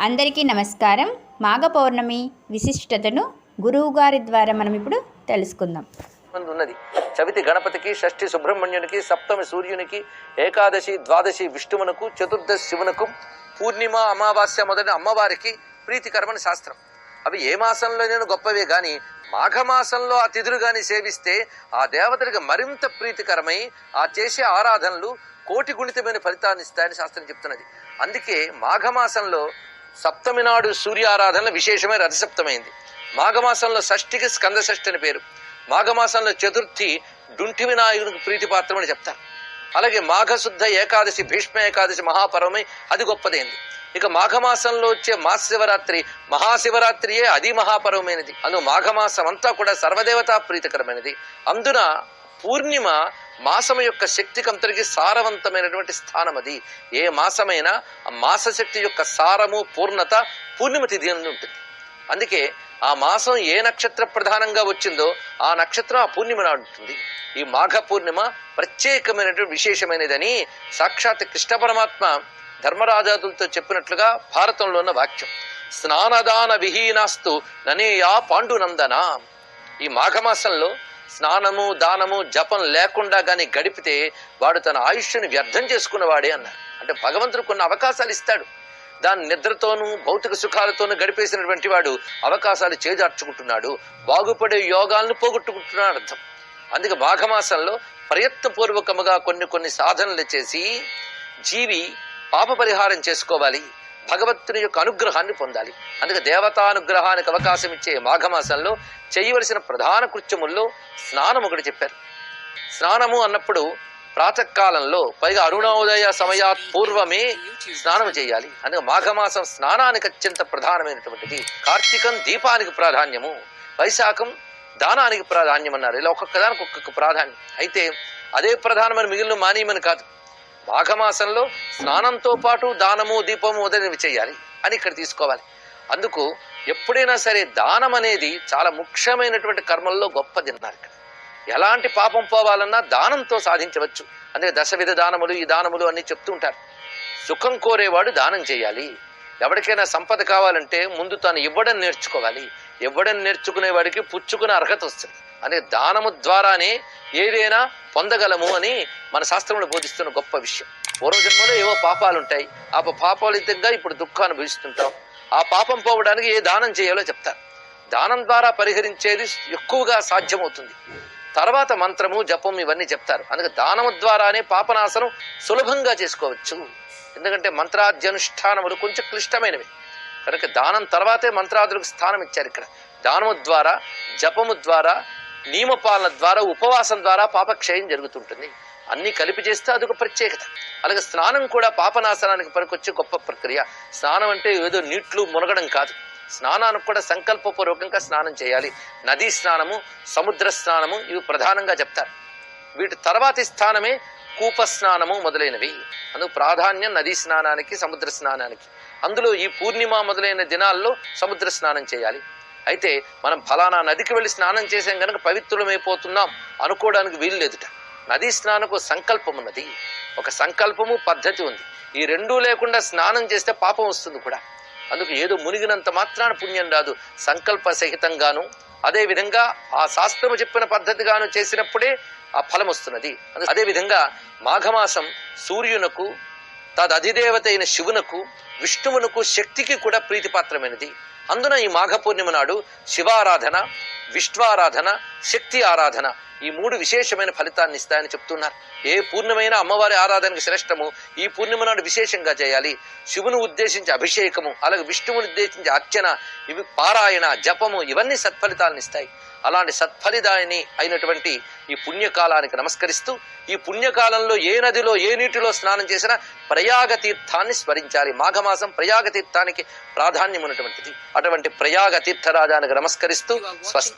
అందరికీ నమస్కారం. మాఘ పౌర్ణమి విశిష్టతను గురువుగారి ద్వారా మనం ఇప్పుడు తెలుసుకుందాం. ఉన్నది చవితి గణపతికి, షష్ఠి సుబ్రహ్మణ్యునికి, సప్తమి సూర్యునికి, ఏకాదశి ద్వాదశి విష్ణువునకు, చతుర్దశి శివునకు, పూర్ణిమ అమావాస్య మొదలైన అమ్మవారికి ప్రీతికరమని శాస్త్రం. అవి ఏ మాసంలోనైనా గొప్పవే గాని మాఘమాసంలో ఆ తిథులు గాని సేవిస్తే ఆ దేవతలకు మరింత ప్రీతికరమై ఆ చేసే ఆరాధనలు కోటి గుణితమైన ఫలితాన్ని ఇస్తాయని శాస్త్రం చెప్తున్నది. అందుకే మాఘమాసంలో సప్తమి నాడు సూర్యారాధన విశేషమైన రథసప్తమైంది. మాఘమాసంలో షష్ఠికి స్కంద షష్ఠి అని పేరు. మాఘమాసంలో చతుర్థి డుంఠి వినాయకునికి ప్రీతిపాత్రం అని చెప్తారు. అలాగే మాఘశుద్ధ ఏకాదశి భీష్మ ఏకాదశి మహాపర్వమై అది గొప్పదైంది. ఇక మాఘమాసంలో వచ్చే మహాశివరాత్రి మహాశివరాత్రియే అది మహాపర్వమైనది. అందులో మాఘమాసం అంతా కూడా సర్వదేవతా ప్రీతికరమైనది. అందున పూర్ణిమ మాసము యొక్క శక్తికంతరికి సారవంతమైనటువంటి స్థానం. అది ఏ మాసమైనా ఆ మాసశక్తి యొక్క సారము పూర్ణత పూర్ణిమ తిథి అని ఉంటుంది. అందుకే ఆ మాసం ఏ నక్షత్ర ప్రధానంగా వచ్చిందో ఆ నక్షత్రం ఆ పూర్ణిమ నాడు ఉంటుంది. ఈ మాఘ పూర్ణిమ ప్రత్యేకమైనటువంటి విశేషమైనదని సాక్షాత్ కృష్ణ పరమాత్మ ధర్మరాజాదులతో చెప్పినట్లుగా భారతంలో ఉన్న వాక్యం. స్నానదాన విహీనాస్తు ననేయా పాండునందన. ఈ మాఘమాసంలో స్నానము దానము జపం లేకుండా గాని గడిపితే వాడు తన ఆయుష్ని వ్యర్థం చేసుకున్నవాడే అన్నారు. అంటే భగవంతుడు కొన్ని అవకాశాలు ఇస్తాడు. దాని నిద్రతోనూ భౌతిక సుఖాలతోనూ గడిపేసినటువంటి వాడు అవకాశాలు చేజార్చుకుంటున్నాడు, బాగుపడే యోగాలను పోగొట్టుకుంటున్నాడు అర్థం. అందుకే మాఘమాసంలో ప్రయత్నపూర్వకముగా కొన్ని సాధనలు చేసి జీవి పాప పరిహారం చేసుకోవాలి, భగవంతుని యొక్క అనుగ్రహాన్ని పొందాలి. అందుకే దేవతానుగ్రహానికి అవకాశం ఇచ్చే మాఘమాసంలో చేయవలసిన ప్రధాన కృత్యముల్లో స్నానం ఒకటి చెప్పారు. స్నానము అన్నప్పుడు ప్రాతకాలంలో పైగా అరుణోదయ సమయాత్ పూర్వమే స్నానం చేయాలి. అందుకే మాఘమాసం స్నానానికి అత్యంత ప్రధానమైనటువంటిది. కార్తీకం దీపానికి ప్రాధాన్యము, వైశాఖం దానానికి ప్రాధాన్యం అన్నారు. ఇలా ఒక్కొక్క దానికి ఒక్కొక్క ప్రాధాన్యం. అయితే అదే ప్రధానమైన మిగిలిన మానీయమని కాదు. మాఘమాసంలో స్నానంతో పాటు దానము దీపము మొదలైనవి చేయాలి అని ఇక్కడ తీసుకోవాలి. అందుకు ఎప్పుడైనా సరే దానం అనేది చాలా ముఖ్యమైనటువంటి కర్మల్లో గొప్పది అన్నారు. ఇక్కడ ఎలాంటి పాపం పోవాలన్నా దానంతో సాధించవచ్చు. అందుకే దశవిధ దానములు ఈ దానములు అన్ని చెప్తూ ఉంటారు. సుఖం కోరేవాడు దానం చేయాలి. ఎవరికైనా సంపద కావాలంటే ముందు తాను ఇవ్వడం నేర్చుకోవాలి. ఇవ్వడం నేర్చుకునేవాడికి పుచ్చుకునే అర్హత వస్తుంది. అనే దానము ద్వారానే ఏదైనా పొందగలము అని మన శాస్త్రంలో బోధిస్తున్న గొప్ప విషయం. పూర్వజన్మలో ఏవో పాపాలు ఉంటాయి. ఆ పాపాలితంగా ఇప్పుడు దుఃఖాన్ని అనుభవిస్తుంటాం. ఆ పాపం పోవడానికి ఏ దానం చేయాలో చెప్తారు. దానం ద్వారా పరిహరించేది ఎక్కువగా సాధ్యమవుతుంది. తర్వాత మంత్రము జపం ఇవన్నీ చెప్తారు. అందుకే దానము ద్వారానే పాపనాశనం సులభంగా చేసుకోవచ్చు. ఎందుకంటే మంత్రాధ్యనుష్ఠానములు కొంచెం క్లిష్టమైనవి కనుక దానం తర్వాతే మంత్రాదులకు స్థానం ఇచ్చారు. ఇక్కడ దానము ద్వారా, జపము ద్వారా, నియమపాలన ద్వారా, ఉపవాసం ద్వారా పాపక్షయం జరుగుతుంటుంది. అన్ని కలిపి చేస్తే అదొక ప్రత్యేకత. అలాగే స్నానం కూడా పాపనాశనానికి పనికొచ్చే గొప్ప ప్రక్రియ. స్నానం అంటే ఏదో నీట్లు మునగడం కాదు. స్నానానికి కూడా సంకల్పపూర్వకంగా స్నానం చేయాలి. నదీ స్నానము, సముద్ర స్నానము ఇవి ప్రధానంగా చెప్తారు. వీటి తర్వాతి స్థానమే కూప స్నానము మొదలైనవి. అందుకు ప్రాధాన్యం నదీ స్నానానికి, సముద్ర స్నానానికి. అందులో ఈ పూర్ణిమ మొదలైన దినాల్లో సముద్ర స్నానం చేయాలి. అయితే మనం ఫలానా నదికి వెళ్ళి స్నానం చేసాం కనుక పవిత్రులమైపోతున్నాం అనుకోవడానికి వీలు లేదుట. నదీ స్నానకు సంకల్పం ఉన్నది, ఒక సంకల్పము పద్ధతి ఉంది. ఈ రెండూ లేకుండా స్నానం చేస్తే పాపం వస్తుంది కూడా. అందుకు ఏదో మునిగినంత మాత్రాన పుణ్యం రాదు, సంకల్ప సహితంగాను అదేవిధంగా ఆ శాస్త్రము చెప్పిన పద్ధతిగాను చేసినప్పుడే ఆ ఫలం వస్తున్నది. అదేవిధంగా మాఘమాసం సూర్యునకు, తదధిదేవత అయిన శివునకు, విష్ణువునకు, శక్తికి కూడా ప్రీతిపాత్రమైనది. అందున ఈ మాఘ పూర్ణిమ నాడు శివారాధన, విష్ణువారాధన, శక్తి ఆరాధన ఈ మూడు విశేషమైన ఫలితాన్ని ఇస్తాయని చెప్తున్నారు. ఏ పూర్ణిమైన అమ్మవారి ఆరాధనకు శ్రేష్టము ఈ పూర్ణిమ నాడు విశేషంగా చేయాలి. శివుని ఉద్దేశించి అభిషేకము, అలాగే విష్ణువుని ఉద్దేశించి అర్చన, ఇవి పారాయణ, జపము ఇవన్నీ సత్ఫలితాలను ఇస్తాయి. అలాంటి సత్ఫలిదాయని అయినటువంటి ఈ పుణ్యకాలానికి నమస్కరిస్తూ ఈ పుణ్యకాలంలో ఏ నదిలో ఏ నీటిలో స్నానం చేసినా ప్రయాగ తీర్థాన్ని స్మరించాలి. మాఘమాసం ప్రయాగ తీర్థానికి ప్రాధాన్యం ఉన్నటువంటిది. అటువంటి ప్రయాగ తీర్థరాజానికి నమస్కరిస్తూ స్వస్తి.